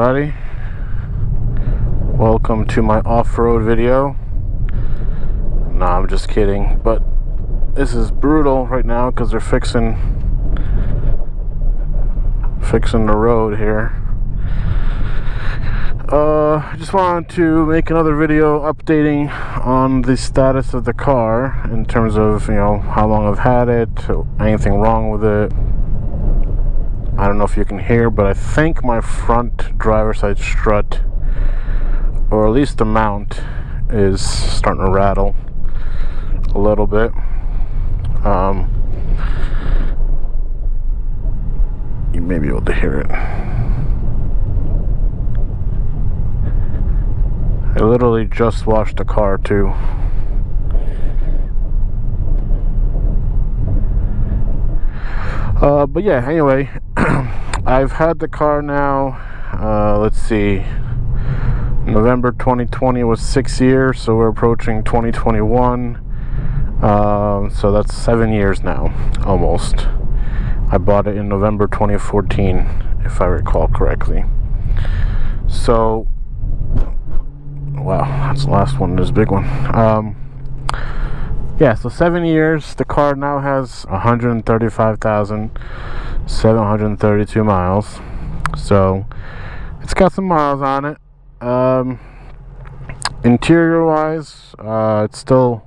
everybody. Welcome to my off-road video. Nah, I'm just kidding, but this is brutal right now because they're fixing the road here. I just wanted to make another video updating on the status of the car in terms of, how long I've had it, anything wrong with it. I don't know if you can hear, but I think my front driver's side strut, or at least the mount, is starting to rattle a little bit. You may be able to hear it. I literally just washed the car too. But yeah, anyway, I've had the car now, let's see, November 2020 was 6 years, so we're approaching 2021, so that's 7 years now, almost. I bought it in November 2014, if I recall correctly. So, wow, that's the last one, this big one. Yeah, so 7 years. The car now has 135,732 miles. So it's got some miles on it. Interior wise, it's still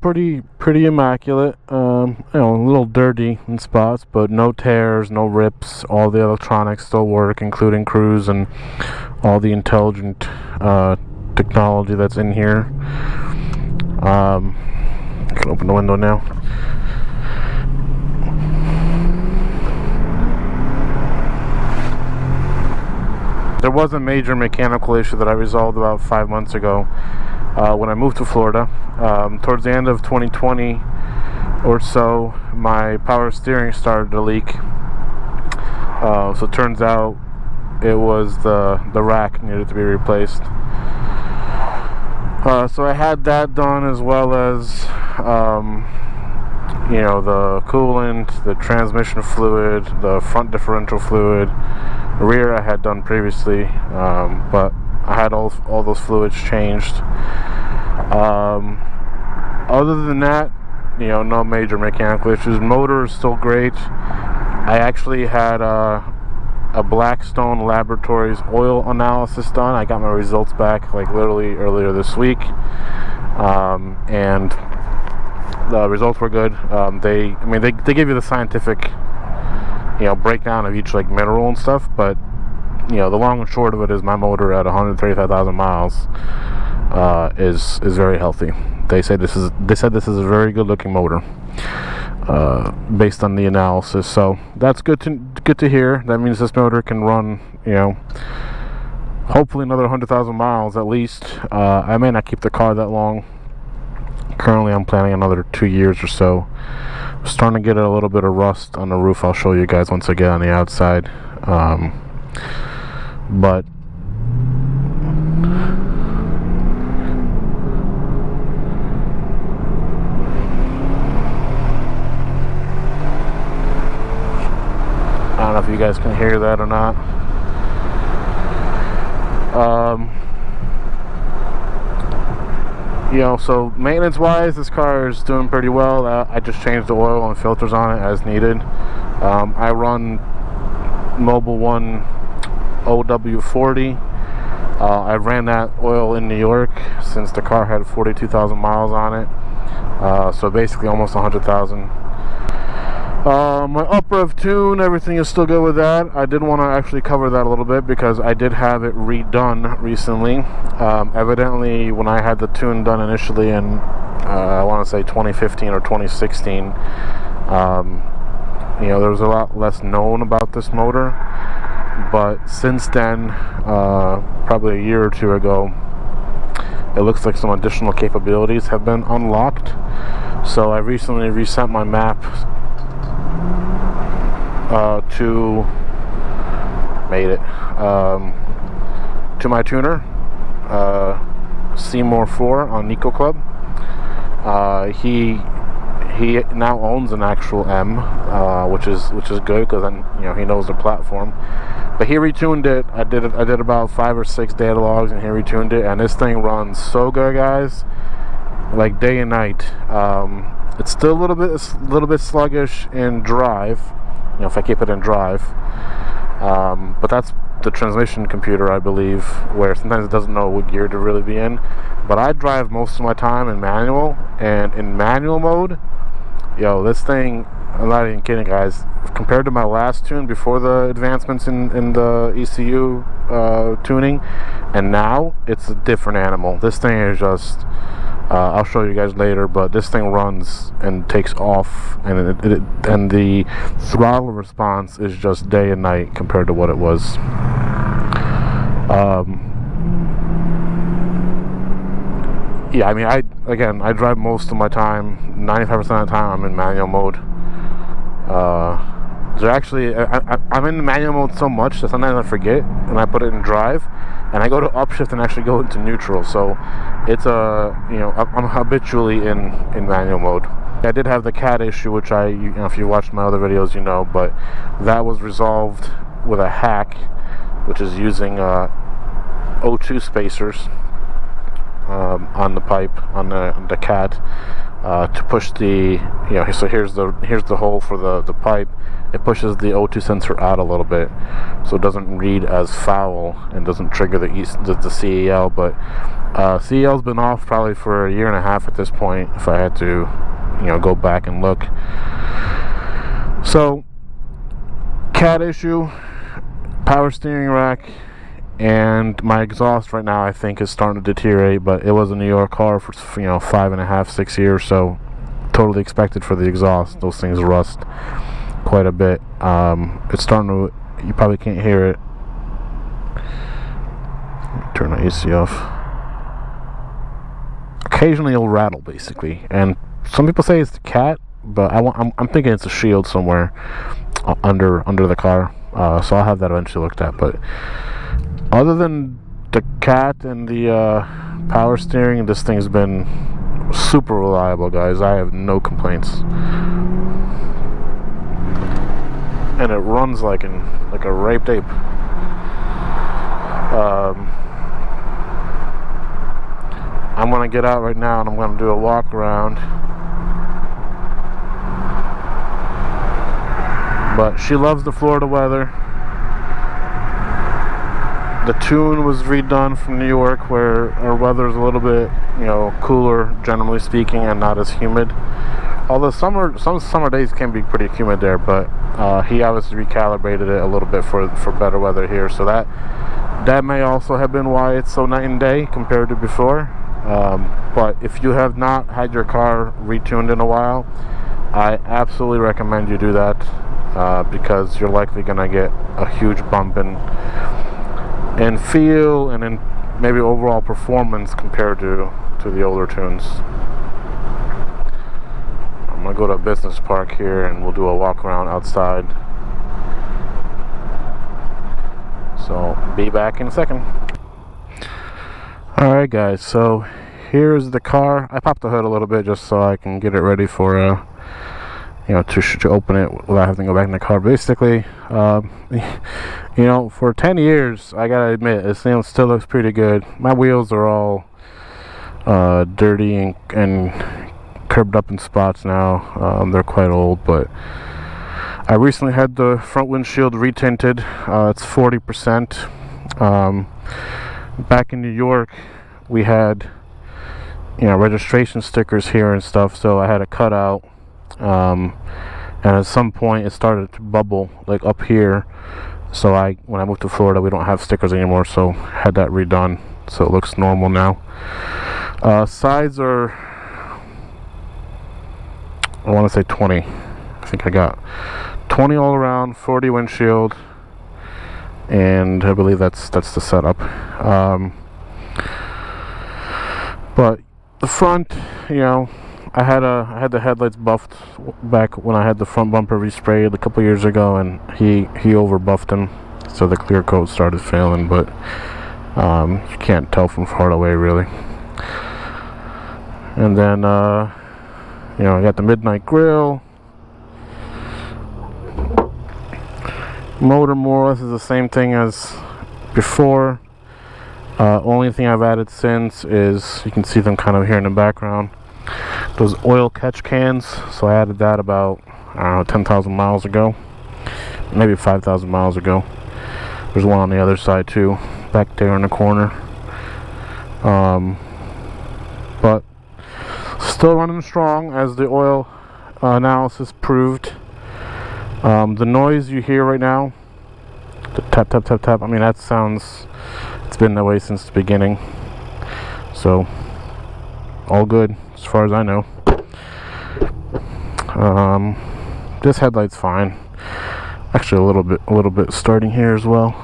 pretty immaculate. A little dirty in spots, but no tears, no rips. All the electronics still work, including cruise and all the intelligent technology that's in here. I can open the window now. There was a major mechanical issue that I resolved about 5 months ago when I moved to Florida. Towards the end of 2020 or so, my power steering started to leak. So it turns out it was the rack needed to be replaced. So I had that done, as well as the coolant, the transmission fluid, the front differential fluid. Rear I had done previously, but I had all those fluids changed. Other than that, no major mechanical issues. Motor is still great. I actually had a Blackstone Laboratories oil analysis done. I got my results back literally earlier this week, and the results were good. They give you the scientific breakdown of each mineral and stuff, but the long and short of it is my motor at 135,000 miles is very healthy. They said this is a very good looking motor, based on the analysis. So that's good to hear. That means this motor can run hopefully another 100,000 miles at least. I may not keep the car that long. Currently I'm planning another 2 years or so. I'm starting to get a little bit of rust on the roof. I'll show you guys once I get on the outside. But I don't know if you guys can hear that or not. So maintenance wise, this car is doing pretty well. I just changed the oil and filters on it as needed. I run Mobil 1 OW40. I ran that oil in New York since the car had 42,000 miles on it. So basically almost 100,000. My UpRev tune, everything is still good with that. I did want to actually cover that a little bit because I did have it redone recently. Evidently, when I had the tune done initially in, I want to say 2015 or 2016, there was a lot less known about this motor. But since then, probably a year or two ago, it looks like some additional capabilities have been unlocked. So I recently reset my map to my tuner, Seymour 4 on Nico Club. He now owns an actual M, which is good because then he knows the platform. But he retuned it. I did about 5 or 6 data logs, and he retuned it, and this thing runs so good, guys. Like day and night. It's still a little bit sluggish in drive. You know, if I keep it in drive. But that's the transmission computer, I believe, where sometimes it doesn't know what gear to really be in. But I drive most of my time in manual, and in manual mode, yo, this thing, I'm not even kidding, guys. Compared to my last tune before the advancements in the ECU tuning, and now, it's a different animal. This thing is just, I'll show you guys later, but this thing runs and takes off, and and the throttle response is just day and night compared to what it was. Yeah, I mean, I drive most of my time, 95% of the time I'm in manual mode. So actually, I'm in manual mode so much that sometimes I forget and I put it in drive, and I go to upshift and actually go into neutral. So it's I'm habitually in manual mode. I did have the cat issue, which if you watched my other videos, you know, but that was resolved with a hack, which is using O2 spacers on the pipe on the cat to push the, so here's the hole for the pipe. It pushes the O2 sensor out a little bit, so it doesn't read as foul and doesn't trigger the CEL. But CEL's been off probably for 1.5 years at this point, if I had to go back and look. So cat issue, power steering rack, and my exhaust right now I think is starting to deteriorate. But it was a New York car for 5.5, 6 years, so totally expected for the exhaust. Those things rust quite a bit. It's starting to, you probably can't hear it. Turn the AC off. Occasionally it'll rattle, basically, and some people say it's the cat, but I'm thinking it's a shield somewhere under the car. So I'll have that eventually looked at. But other than the cat and the power steering, this thing's been super reliable, guys. I have no complaints, and it runs like a raped ape. I'm gonna get out right now and I'm gonna do a walk around. But she loves the Florida weather. The tune was redone from New York, where our weather is a little bit, cooler, generally speaking, and not as humid. Although some summer days can be pretty humid there, but he obviously recalibrated it a little bit for better weather here. So that may also have been why it's so night and day compared to before. But if you have not had your car retuned in a while, I absolutely recommend you do that, because you're likely gonna get a huge bump in feel and in maybe overall performance compared to the older tunes. I'm gonna go to a business park here and we'll do a walk around outside. So be back in a second. Alright guys, so here's the car. I popped the hood a little bit just so I can get it ready for to open it without having to go back in the car. Basically, for 10 years, I gotta admit, it still looks pretty good. My wheels are all dirty and curved up in spots now. They're quite old, but I recently had the front windshield retinted. It's 40%. Back in New York, we had registration stickers here and stuff, so I had a cutout. And at some point it started to bubble like up here, so when I moved to Florida, we don't have stickers anymore, so had that redone, so it looks normal now. Sides are, I want to say 20. I think I got 20 all around, 40 windshield, and I believe that's the setup. But the front, I had the headlights buffed back when I had the front bumper resprayed a couple years ago, and he over buffed them, so the clear coat started failing. But you can't tell from far away really. And then I got the midnight grill. Motor more or less is the same thing as before. Only thing I've added since is, you can see them kind of here in the background, those oil catch cans. So I added that about, I don't know, 10,000 miles ago, maybe 5,000 miles ago. There's one on the other side too, back there in the corner. But still running strong, as the oil analysis proved. The noise you hear right now, the tap tap tap tap, I mean, that sounds, it's been that way since the beginning. So all good as far as I know. This headlight's fine. Actually a little bit starting here as well.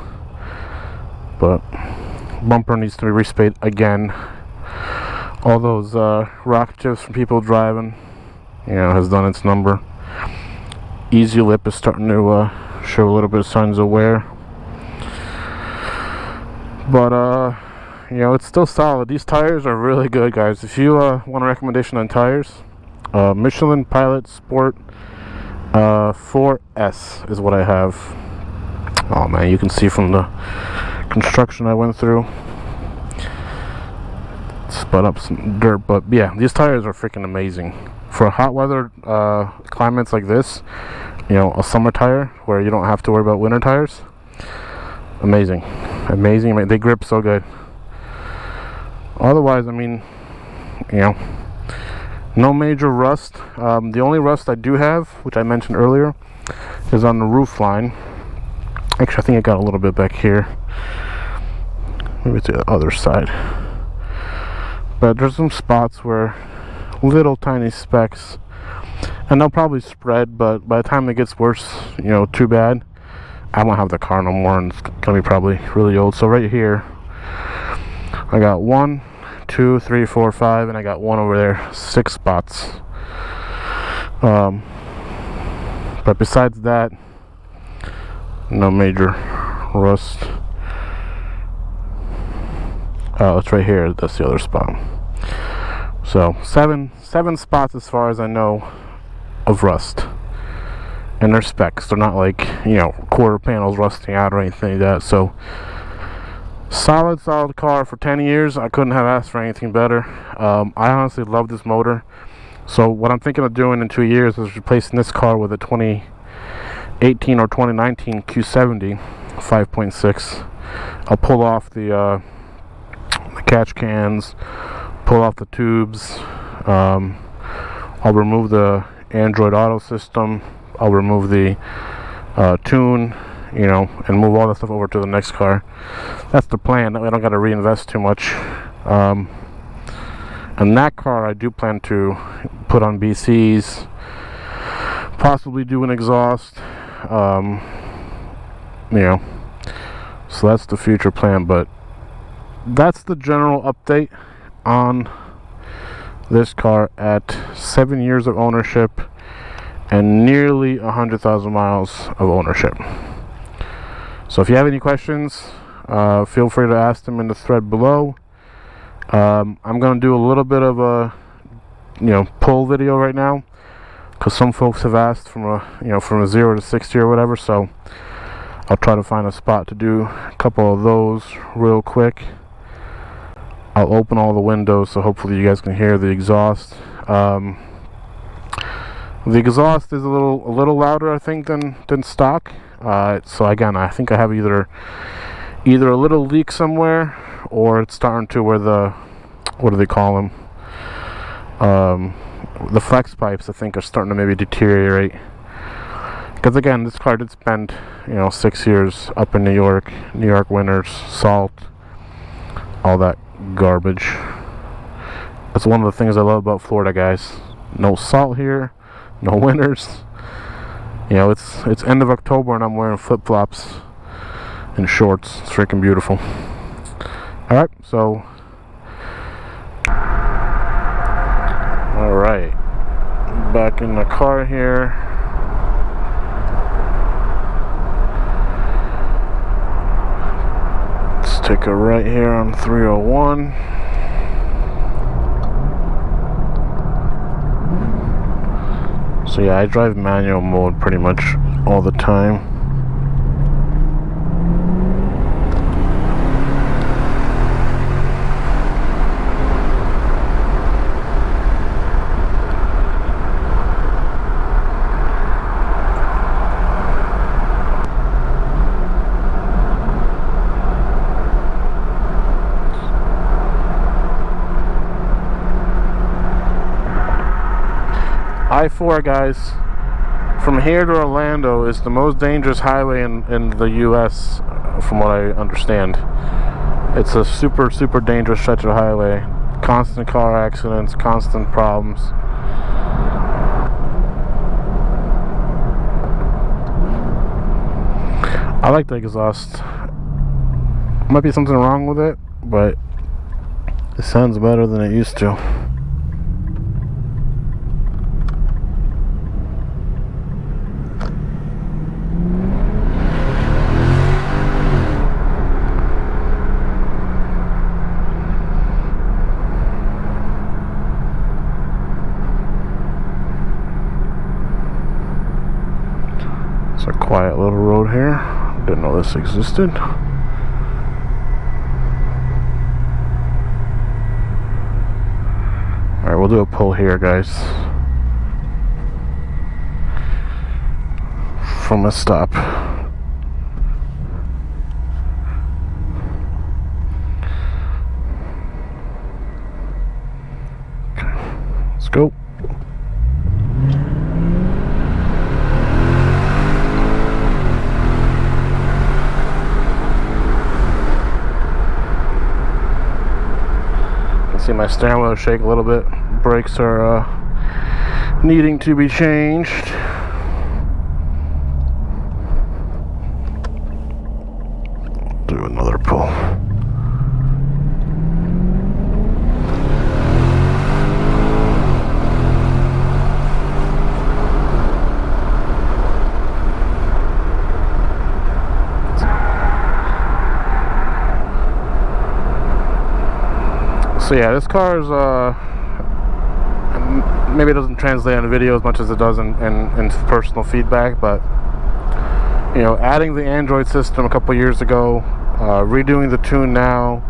But bumper needs to be resprayed again. All those rock chips from people driving, you know, has done its number. Easy lip is starting to show a little bit of signs of wear. But you know, it's still solid. These tires are really good, guys. If you want a recommendation on tires, Michelin Pilot Sport 4S is what I have. Oh man, you can see from the construction I went through, spun up some dirt. But yeah, these tires are freaking amazing for hot weather climates like this. You know, a summer tire where you don't have to worry about winter tires. Amazing, amazing. I mean, they grip so good. Otherwise, I mean, you know, no major rust. The only rust I do have, which I mentioned earlier, is on the roof line. Actually, I think I got a little bit back here. Maybe it's the other side. But there's some spots where little tiny specks, and they'll probably spread, but by the time it gets worse, you know, too bad, I won't have the car no more, and it's gonna be probably really old. So right here, I got 1, 2, 3, 4, 5, and I got one over there, 6 spots. But besides that, no major rust. Oh, it's right here. That's the other spot. So seven spots as far as I know of rust. And they're specs. They're not like, you know, quarter panels rusting out or anything like that. So solid car for 10 years. I couldn't have asked for anything better. I honestly love this motor. So what I'm thinking of doing in 2 years is replacing this car with a 2018 or 2019 Q70 5.6. I'll pull off the catch cans, pull off the tubes. I'll remove the Android Auto system. I'll remove the tune, you know, and move all that stuff over to the next car. That's the plan. That way I don't got to reinvest too much. And that car I do plan to put on BCs, possibly do an exhaust, you know. So that's the future plan. But that's the general update on this car at 7 years of ownership and nearly 100,000 miles of ownership. So if you have any questions, feel free to ask them in the thread below. I'm going to do a little bit of a, you know, poll video right now, because some folks have asked from a 0 to 60 or whatever. So I'll try to find a spot to do a couple of those real quick. I'll open all the windows so hopefully you guys can hear the exhaust. The exhaust is a little louder, I think, than stock. So again, I think I have either a little leak somewhere, or it's starting to where the, what do they call them? The flex pipes, I think, are starting to maybe deteriorate. Because again, this car did spend, you know, 6 years up in New York winters, salt, all that garbage. That's one of the things I love about Florida, guys. No salt here, no winters. You know, it's end of October and I'm wearing flip-flops and shorts. It's freaking beautiful. Alright, so alright, back in the car here. Let's take a right here on 301. So yeah, I drive manual mode pretty much all the time. I-4, guys, from here to Orlando is the most dangerous highway in the U.S., from what I understand. It's a super, super dangerous stretch of highway. Constant car accidents, constant problems. I like the exhaust. Might be something wrong with it, but it sounds better than it used to. It's a quiet little road here. Didn't know this existed. Alright, we'll do a pull here, guys. From a stop. Okay, let's go. See my steering wheel shake a little bit. Brakes are needing to be changed. Do another pull. So yeah, this car is maybe it doesn't translate on the video as much as it does in personal feedback, but you know, adding the Android system a couple years ago, redoing the tune now.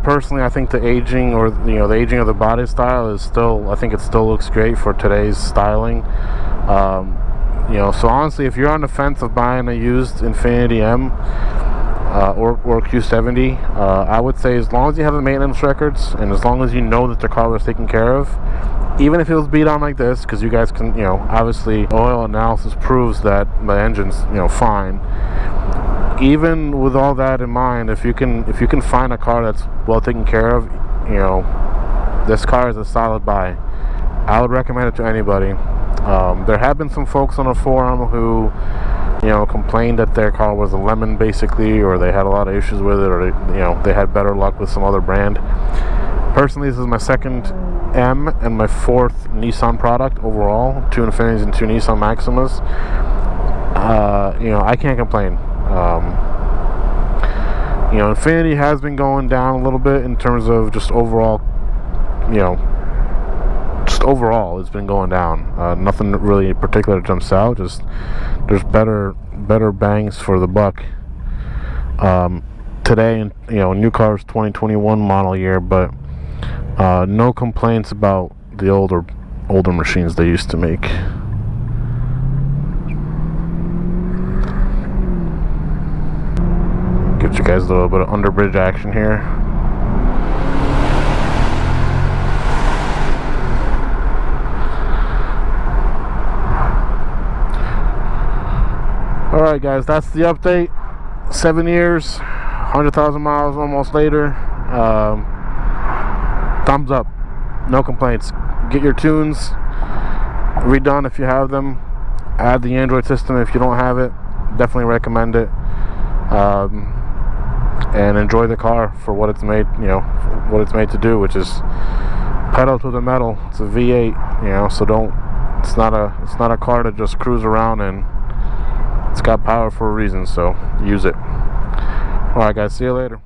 Personally, I think the aging, or you know, the aging of the body style is still, I think it still looks great for today's styling. You know, so honestly, if you're on the fence of buying a used Infiniti M or Q70, I would say as long as you have the maintenance records and as long as you know that the car was taken care of, even if it was beat on like this, because you guys can, you know, obviously oil analysis proves that the engine's, you know, fine. Even with all that in mind, if you can find a car that's well taken care of, you know, this car is a solid buy. I would recommend it to anybody. There have been some folks on the forum who, you know, complained that their car was a lemon basically, or they had a lot of issues with it, or they, you know, they had better luck with some other brand. Personally, this is my second M and my fourth Nissan product overall. 2 Infinitis and 2 Nissan Maximas. You know, I can't complain. You know, Infiniti has been going down a little bit in terms of just overall, you know, just overall it's been going down. Nothing really particular jumps out. Just there's better bangs for the buck. Today, you know, new cars 2021 model year, but no complaints about the older machines they used to make. Get you guys a little bit of underbridge action here. Alright guys, that's the update. 7 years, 100,000 miles almost later. Thumbs up, no complaints. Get your tunes redone if you have them. Add the Android system if you don't have it. Definitely recommend it. And enjoy the car for what it's made, you know, what it's made to do, which is pedal to the metal. It's a V8, you know, so it's not a car to just cruise around in. It's got power for a reason, so use it. Alright guys, see you later.